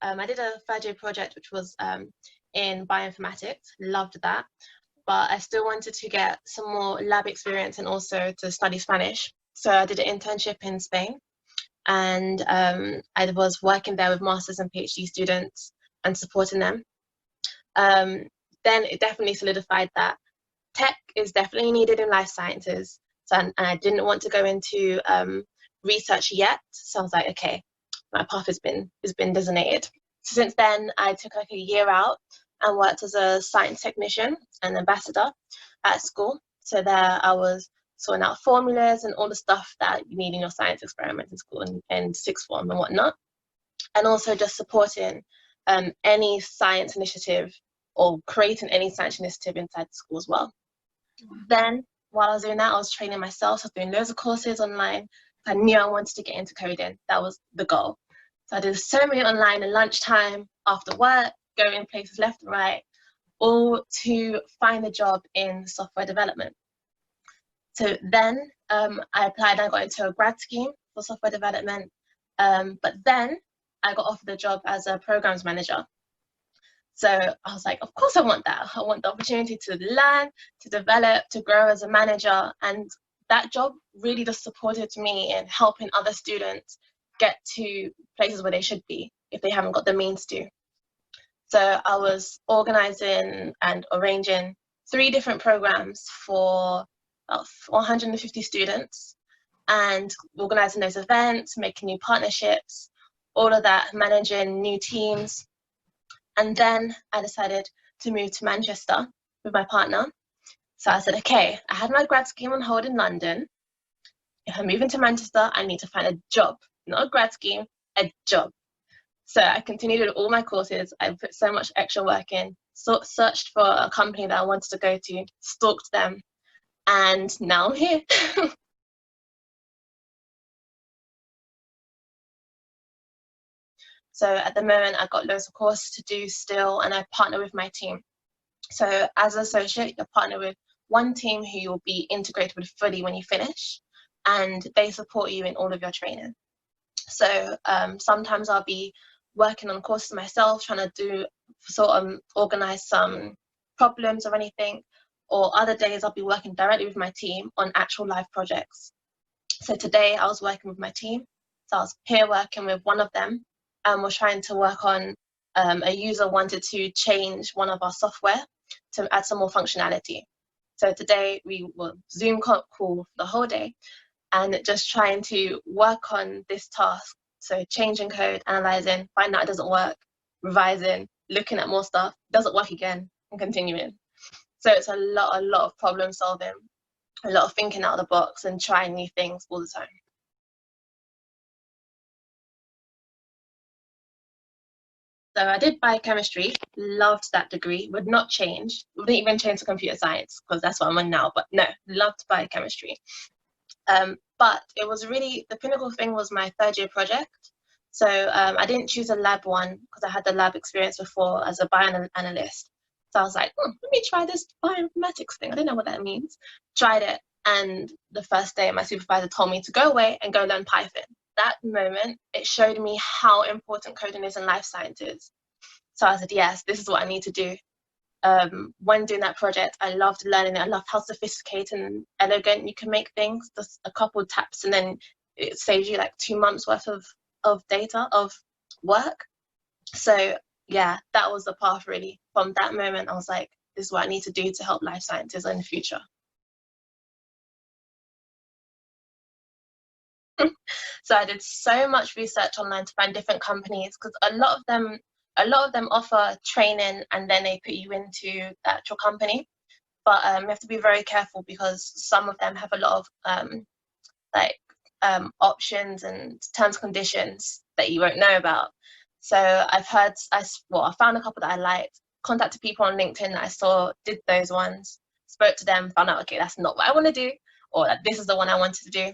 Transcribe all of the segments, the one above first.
I did a third year project which was in bioinformatics. Loved that, but I still wanted to get some more lab experience and also to study Spanish. So I did an internship in Spain, and I was working there with masters and PhD students and supporting them. Then it definitely solidified that tech is definitely needed in life sciences. So, and I didn't want to go into research yet. So I was like, okay, my path has been designated. So since then, I took like a year out and worked as a science technician and ambassador at school. So there I was sorting out formulas and all the stuff that you need in your science experiments in school and sixth form and whatnot. And also just supporting any science initiative or creating any science initiative inside the school as well. Then while I was doing that, I was training myself. So I was doing loads of courses online. I knew I wanted to get into coding. That was the goal. So I did so many online at lunchtime, after work, going places left and right, all to find a job in software development. So then I applied and I got into a grad scheme for software development. But then I got offered a job as a programs manager. So I was like, of course I want that. I want the opportunity to learn, to develop, to grow as a manager. And that job really just supported me in helping other students get to places where they should be if they haven't got the means to. So I was organizing and arranging 3 different programs for about 150 students and organizing those events, making new partnerships, all of that, managing new teams. And then I decided to move to Manchester with my partner. So I said, okay, I had my grad scheme on hold in London. If I'm moving to Manchester, I need to find a job, not a grad scheme, a job. So I continued with all my courses. I put so much extra work in, searched for a company that I wanted to go to, stalked them, and now I'm here. So at the moment, I've got loads of courses to do still, and I partner with my team. So as an associate, you're partnered with one team who you'll be integrated with fully when you finish, and they support you in all of your training. So sometimes I'll be working on courses myself, trying to organize some problems or anything, or other days I'll be working directly with my team on actual live projects. So today I was working with my team, so I was peer working with one of them, and we're trying to work on a user wanted to change one of our software to add some more functionality. So today we will Zoom call the whole day and just trying to work on this task. So changing code, analyzing, finding out it doesn't work, revising, looking at more stuff, doesn't work again, and continuing. So it's a lot of problem solving, a lot of thinking out of the box and trying new things all the time. So I did biochemistry, loved that degree, would not change, wouldn't even change to computer science because that's what I'm on now, but no, loved biochemistry. But it was really, the pinnacle thing was my third year project. So I didn't choose a lab one because I had the lab experience before as a bioanalyst. So I was like, let me try this bioinformatics thing. I didn't know what that means. Tried it. And the first day, my supervisor told me to go away and go learn Python. That moment, it showed me how important coding is in life sciences. So I said, yes, this is what I need to do. When doing that project, I loved learning it. I loved how sophisticated and elegant you can make things. Just a couple of taps and then it saves you like 2 months worth of data, of work. So yeah, that was the path really. From that moment, I was like, this is what I need to do to help life sciences in the future. So I did so much research online to find different companies because a lot of them offer training and then they put you into the actual company. But you have to be very careful because some of them have a lot of options and terms and conditions that you won't know about. So I found a couple that I liked, contacted people on LinkedIn that I saw did those ones, spoke to them, found out, okay, that's not what I want to do, or that this is the one I wanted to do.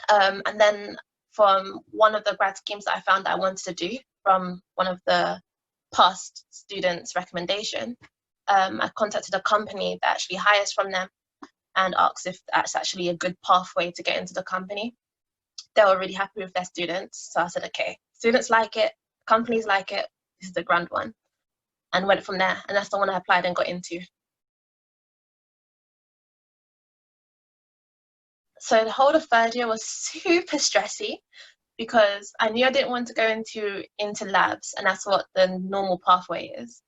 And then from one of the grad schemes that I found that I wanted to do, from one of the past students' recommendation, I contacted a company that actually hires from them and asked if that's actually a good pathway to get into the company. They were really happy with their students. So I said, okay, students like it, companies like it, this is the grand one. And went from there. And that's the one I applied and got into. So the whole of third year was super stressy because I knew I didn't want to go into labs, and that's what the normal pathway is.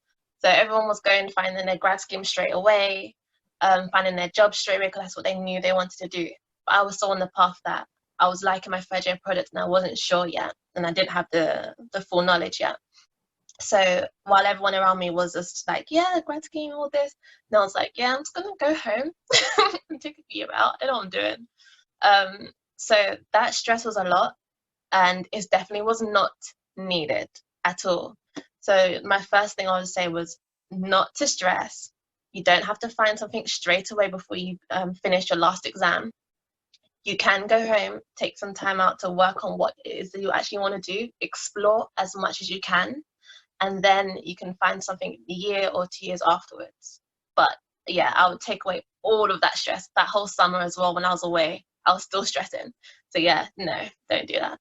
So everyone was going, finding their grad scheme straight away, finding their job straight away because that's what they knew they wanted to do. But I was still on the path that I was liking my third year product and I wasn't sure yet, and I didn't have the full knowledge yet. So while everyone around me was just like, yeah, grad scheme, all this, and I was like, yeah, I'm just gonna go home and take a year out. I know what I'm doing. So that stress was a lot, and it definitely was not needed at all. So my first thing I would say was not to stress. You don't have to find something straight away before you finish your last exam. You can go home, take some time out to work on what it is that you actually want to do, explore as much as you can, and then you can find something a year or 2 years afterwards. But yeah, I would take away all of that stress. That whole summer as well, when I was away, I was still stressing. So yeah, no, don't do that.